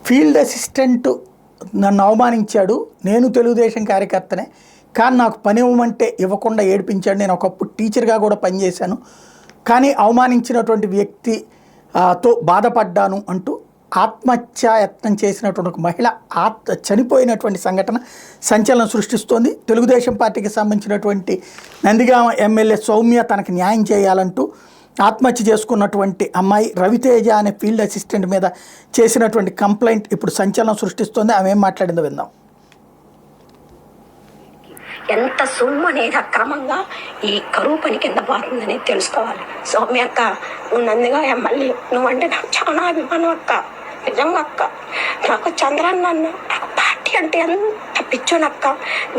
Field assistant నన్ను అవమానించాడు, నేను తెలుగుదేశం కార్యకర్తనే, కానీ నాకు పని ఇవ్వమంటే ఇవ్వకుండా ఏడిపించాడు. నేను ఒకప్పుడు టీచర్గా కూడా పనిచేశాను, కానీ అవమానించినటువంటి వ్యక్తితో బాధపడ్డాను అంటూ ఆత్మహత్యాయత్నం చేసినటువంటి ఒక మహిళ చనిపోయినటువంటి సంఘటన సంచలనం సృష్టిస్తోంది. తెలుగుదేశం పార్టీకి సంబంధించినటువంటి నందిగామ ఎమ్మెల్యే సౌమ్య తనకు న్యాయం చేయాలంటూ ఆత్మహత్య చేసుకున్నటువంటి అమ్మాయి రవితేజ అనే ఫీల్డ్ అసిస్టెంట్ మీద చేసినటువంటి కంప్లైంట్ ఇప్పుడు సంచలనం సృష్టిస్తోంది. ఆమె ఏం మాట్లాడిందో విందాం. ఎంత సొమ్ము అనేది అక్రమంగా ఈ కరువు పని కింద పారుందని తెలుసుకోవాలి. సౌమ్య అక్క, నువ్వు నందిగా ఎమ్మెల్యే, నువ్వంటే నాకు చాలా అభిమానం అక్క, నిజంగా అక్క. నాకు చంద్రన్న అన్న, నాకు పార్టీ అంటే ఎంత పిచ్చోనక్క.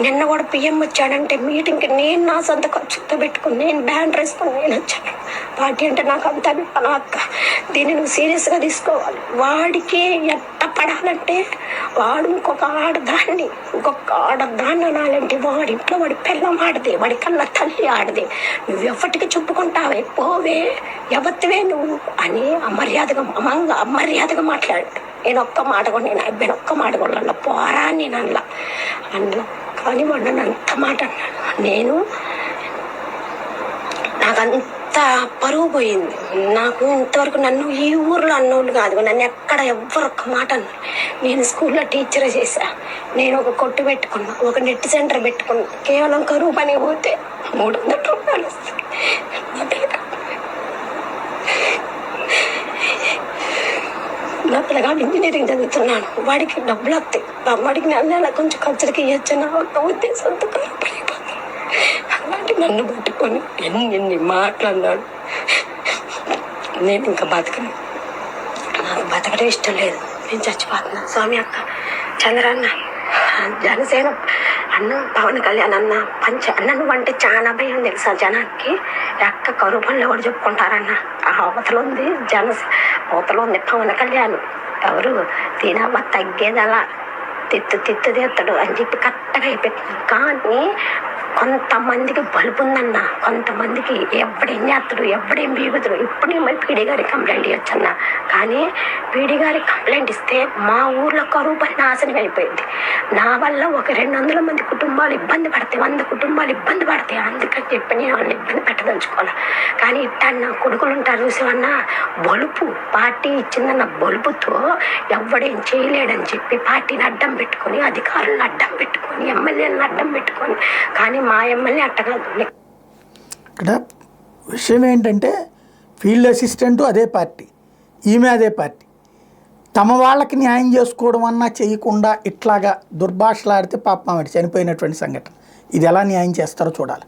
నిన్న కూడా పిఎం వచ్చాడంటే మీటింగ్కి నేను నా సొంత ఖర్చుతో పెట్టుకుని నేను బ్యాన్ వేసుకుని నేను వచ్చాను. పార్టీ అంటే నాకు అంత అభిమానం అక్క. దీన్ని నువ్వు సీరియస్గా తీసుకోవాలి. వాడికి ఎట్ట పడాలంటే వాడు ఇంకొక ఆడదాన్ని అనాలంటే వాడి ఇంట్లో వాడి పిల్లం ఆడదే, వాడి కన్నా తల్లి ఆడదే. నువ్వు ఎవరికి చెప్పుకుంటావే, పోవే, ఎవరివే నువ్వు అని అమర్యాదగా మాట్లాడు. నేను ఒక్క మాట కూడా, నేను అబ్బాయి ఒక్క మాట కూడా పోరా నేను అన్నా కానీ వాడు నన్ను అంత మాట అన్నాడు. నాకంత పరువు పోయింది. నాకు ఇంతవరకు నన్ను ఈ ఊర్లో అన్నోళ్ళు కాదు, నన్ను ఎక్కడ ఎవ్వరు ఒక్క మాట అన్నారు. నేను స్కూల్లో టీచర్ చేశా, నేను ఒక కొట్టు పెట్టుకున్నా, ఒక నెట్ సెంటర్ పెట్టుకున్నా. కేవలం కరువు పని పోతే 300 రూపాయలు వస్తాయి. నా పిల్లగాడు ఇంజనీరింగ్ చదువుతున్నాను, వాడికి డబ్బులు వస్తాయి, వాడికి నెల కొంచెం ఖర్చులకి ఇవ్వచ్చు నా ఒక ఉద్దేశంతో కరువు పడిపోతుంది. అలాంటి నన్ను పట్టుకొని ఎన్ని మాట్లాడినాడు. నేను ఇంకా బతకను, నాకు బతకడం ఇష్టం లేదు, నేను చచ్చిపోతున్నాను. స్వామి అక్క, చంద్రన్న, జనసేన అన్న, పవన్ కళ్యాణ్ అన్న, అన్న నువ్వంటే చాలా భయం తెలుసా జనానికి. అక్క కరువు పనులు ఎవరు చెప్పుకుంటారన్న, ఆ అవతల ఉంది అవతల ఉంది పవన్ కళ్యాణ్, ఎవరు తినవ తగ్గేదలా తిత్తడు అని చెప్పి కరెక్ట్గా అయిపోతున్నాను. కానీ కొంతమందికి బలుపు ఉందన్న, కొంతమందికి ఎవడేం చేస్తాడు, ఎవడేం బీగుతాడు. ఇప్పుడు నేను పీడీ గారికి కంప్లైంట్ ఇవ్వచ్చన్న, కానీ పీడీ గారికి కంప్లైంట్ ఇస్తే మా ఊర్లో కరువు పని నాశనం అయిపోయింది. నా వల్ల ఒక 200 మంది కుటుంబాలు ఇబ్బంది పడతాయి, 100 కుటుంబాలు ఇబ్బంది పడతాయి. అందుకని చెప్పి నేను వాళ్ళని ఇబ్బంది పెట్టదలుచుకోవాలి. కానీ ఇట్టన్న కొడుకులు ఉంటారు చూసేవన్న, బలుపు పార్టీ ఇచ్చిందన్న బలుపుతో ఎవడేం చేయలేడని చెప్పి పార్టీని అడ్డం పెట్టుకొని, అధికారులను అడ్డం పెట్టుకొని, ఎమ్మెల్యేలను అడ్డం పెట్టుకొని, కానీ మా ఎమ్మెల్యే అట్టగాదు. ఇక్కడ విషయం ఏంటంటే ఫీల్డ్ అసిస్టెంటు అదే పార్టీ, ఈమె అదే పార్టీ. తమ వాళ్ళకి న్యాయం చేసుకోవడం అన్నా చేయకుండా ఇట్లాగా దుర్భాషలాడితే పాపం ఆవిడ చనిపోయినటువంటి సంఘటన. ఇది ఎలా న్యాయం చేస్తారో చూడాలి.